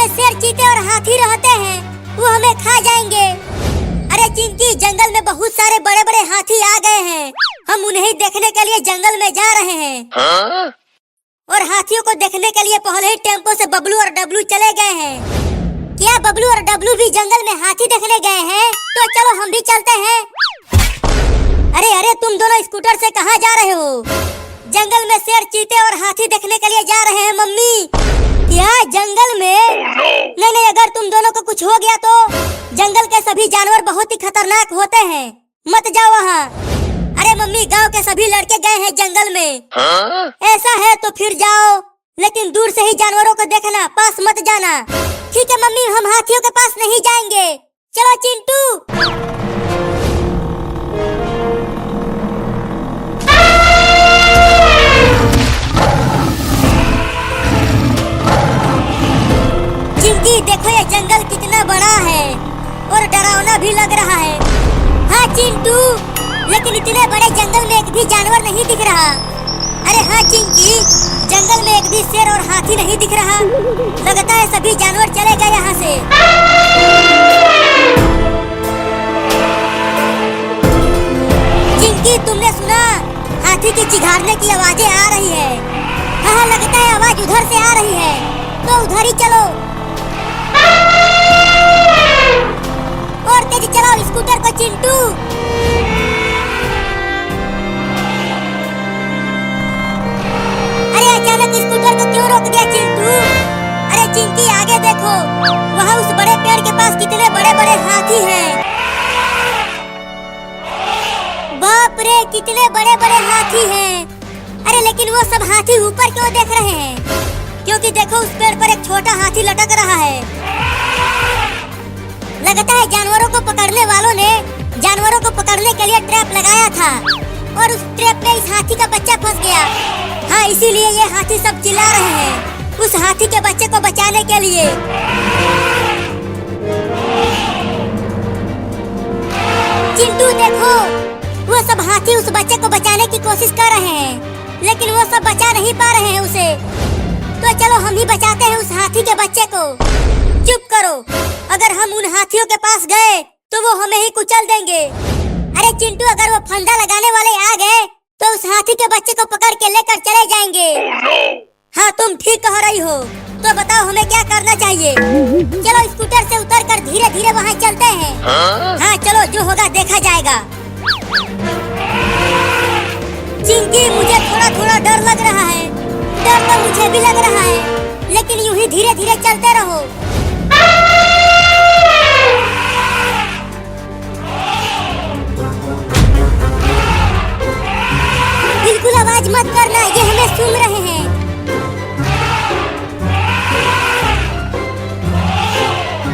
में शेर, चीते और हाथी रहते हैं, वो हमें खा जाएंगे। अरे चिंकी, जंगल में बहुत सारे बड़े बड़े हाथी आ गए हैं, हम उन्हें देखने के लिए जंगल में जा रहे हैं। और हाथियों को देखने के लिए पहले ही टेम्पो से बबलू और डब्लू चले गए हैं। क्या बबलू और डब्लू भी जंगल में हाथी देखने गए हैं? तो चलो हम भी चलते हैं। अरे अरे, तुम दोनों स्कूटर से कहाँ जा रहे हो? जंगल में शेर, चीते और हाथी देखने के लिए जा रहे हैं मम्मी। क्या जंगल में? नहीं नहीं, अगर तुम दोनों को कुछ हो गया तो जंगल के सभी जानवर बहुत ही खतरनाक होते हैं, मत जाओ वहाँ। अरे मम्मी, गांव के सभी लड़के गए हैं जंगल में। ऐसा है तो फिर जाओ, लेकिन दूर से ही जानवरों को देखना, पास मत जाना। ठीक है मम्मी, हम हाथियों के पास नहीं जाएंगे। चलो चिंटू। चिंकी, देखो ये जंगल कितना बड़ा है और डरावना भी लग रहा है। हाँ चिंटू, लेकिन इतने बड़े जंगल में एक भी जानवर नहीं दिख रहा। अरे हाँ चिंकी, जंगल में एक भी शेर और हाथी नहीं दिख रहा। लगता है सभी जानवर चले गए यहाँ से। चिंकी, तुमने सुना? हाथी की चिघाड़ने की आवाजें आ रही है। हाँ, लगता है आवाज उधर से आ रही है, तो उधर ही चलो। और तेज चलाओ स्कूटर को चिंटू। अरे अचानक स्कूटर को क्यों रोक दिया चिंटू? अरे चिंकी, आगे देखो, वहाँ उस बड़े पेड़ के पास कितने बड़े बड़े हाथी हैं। बाप रे, कितने बड़े बड़े हाथी हैं। अरे लेकिन वो सब हाथी ऊपर क्यों देख रहे हैं? क्योंकि देखो, उस पेड़ पर एक छोटा हाथी लटक रहा है। लगता है जानवरों को पकड़ने वालों ने जानवरों को पकड़ने के लिए ट्रैप लगाया था और उस ट्रैप में इस हाथी का बच्चा फंस गया। हाँ, इसीलिए ये हाथी सब चिल्ला रहे हैं उस हाथी के बच्चे को बचाने के लिए। चिंटू देखो, वो सब हाथी उस बच्चे को बचाने की कोशिश कर रहे हैं, लेकिन वो सब बचा नहीं पा रहे हैं उसे। तो चलो हम ही बचाते हैं उस हाथी के बच्चे को। चुप करो, अगर हम उन हाथियों के पास गए तो वो हमें ही कुचल देंगे। अरे चिंटू, अगर वो फंदा लगाने वाले आ गए तो उस हाथी के बच्चे को पकड़ के लेकर चले जाएंगे। हाँ, तुम ठीक कह रही हो। तो बताओ हमें क्या करना चाहिए? चलो स्कूटर से उतरकर धीरे धीरे वहाँ चलते हैं। हाँ चलो, जो होगा देखा जाएगा। चिंकी, मुझे थोड़ा थोड़ा डर लग रहा है। डर तो मुझे भी लग रहा है, लेकिन यूं ही धीरे धीरे चलते रहो। बिल्कुल आवाज मत करना, ये हमें सुन रहे हैं।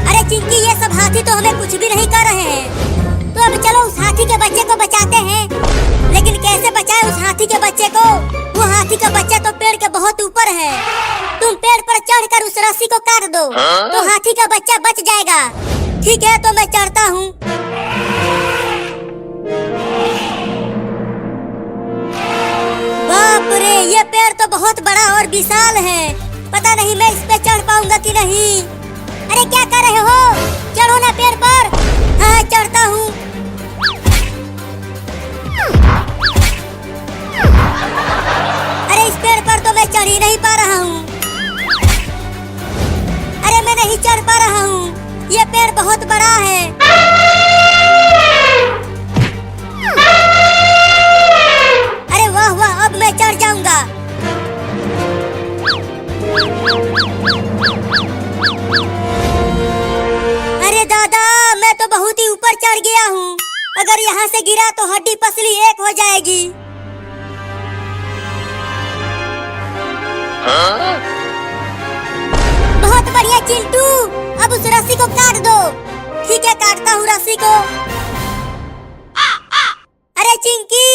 अरे चिंकी, ये सब हाथी तो हमें कुछ भी नहीं कर रहे हैं। तो अब चलो उस हाथी के बच्चे को बचाते हैं। लेकिन कैसे बचाएं उस हाथी के बच्चे को? वो हाथी का बच्चा तो पेड़ के बहुत ऊपर है। तुम पेड़ पर चढ़कर उस रस्सी को काट दो तो हाथी का बच्चा बच जाएगा। ठीक है, तो मैं चढ़ता हूँ। बाप रे, ये पेड़ तो बहुत बड़ा और विशाल है। पता नहीं मैं इस पे चढ़ पाऊंगा कि नहीं। अरे क्या कर रहे हो? चढ़ो ना पेड़ पर। हाँ, चढ़ता हूँ। अरे इस पेड़ पर तो मैं चढ़ ही नहीं पा रहा हूँ। अरे मैं नहीं चढ़ पा रहा हूँ, ये पेड़ बहुत बड़ा है। अरे वाह वाह, अब मैं चढ़ जाऊंगा। अरे दादा, मैं तो बहुत ही ऊपर चढ़ गया हूँ। अगर यहाँ से गिरा तो हड्डी पसली एक हो जाएगी। बहुत बढ़िया चिंटू, अब उस रस्सी को काट दो। ठीक है, काटता हूँ रस्सी को। अरे चिंकी,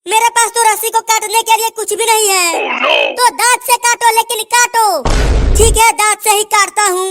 मेरे पास तो रस्सी को काटने के लिए कुछ भी नहीं है। तो दांत से काटो, लेकिन काटो। ठीक है, दांत से ही काटता हूँ।